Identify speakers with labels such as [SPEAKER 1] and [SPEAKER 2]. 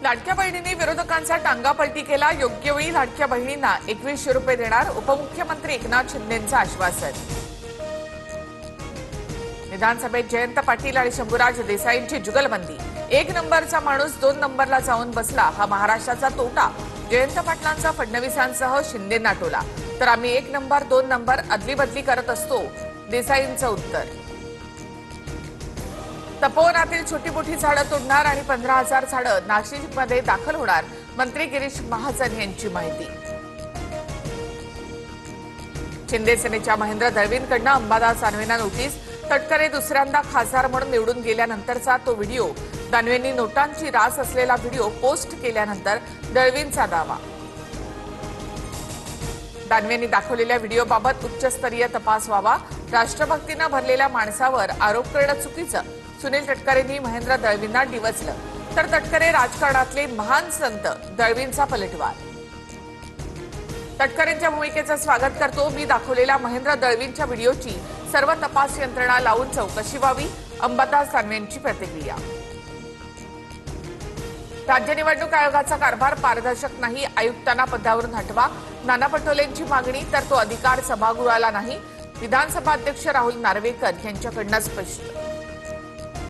[SPEAKER 1] लाडक्या बहिणींनी विरोधकांचा टांगापलटी केला। योग्य वेळी लाडक्या बहिणींना 2100 रुपये देणार, उपमुख्यमंत्री एकनाथ शिंदेंचं आश्वासन। विधानसभेत जयंत पाटील आणि शंभूराज देसाईंची जुगलबंदी। 1 नंबरचा माणूस 2 नंबरला जाऊन बसला, हा महाराष्ट्राचा तोटा। जयंत पाटलांचा फडणवीसांसह शिंदेंना टोला। तर आम्ही 1 नंबर 2 नंबर अदलीबदली करत असतो, देसाईंचं उत्तर। तपोवनातील छोटी मोठी झाडं तोडणार आणि 15,000 झाडं नाशिकमध्ये दाखल होणार, मंत्री गिरीश महाजन यांची माहिती। शिंदे सेनेच्या महेंद्र दळवींकडून अंबादास दानवेंना नोटीस। तटकरे दुसऱ्यांदा खासदार म्हणून निवडून गेल्यानंतरचा तो व्हिडिओ, दानवेंनी नोटांची रास असलेला व्हिडिओ पोस्ट केल्यानंतर दळवींचा दावा। दानवेंनी दाखवलेल्या व्हिडिओबाबत उच्चस्तरीय तपास व्हावा, राष्ट्रभक्तीनं भरलेल्या माणसावर आरोप करणं चुकीचं। सुनील तटकरेंनी महेंद्र दळवींना डिवचलं, तर तटकरे राजकारणातले महान संत, दळवींचा पलटवार। तटकरेंच्या भूमिकेचं स्वागत करतो, मी दाखवलेल्या महेंद्र दळवींच्या व्हिडिओची सर्व तपास यंत्रणा लावून चौकशी व्हावी, अंबादास दानवेंची प्रतिक्रिया। राज्य निवडणूक आयोगाचा कारभार पारदर्शक नाही, आयुक्तांना पदावरून हटवा, नाना पटोलेंची मागणी। तर तो अधिकार सभागृहाला नाही, विधानसभा अध्यक्ष राहुल नार्वेकर यांच्याकडून स्पष्ट।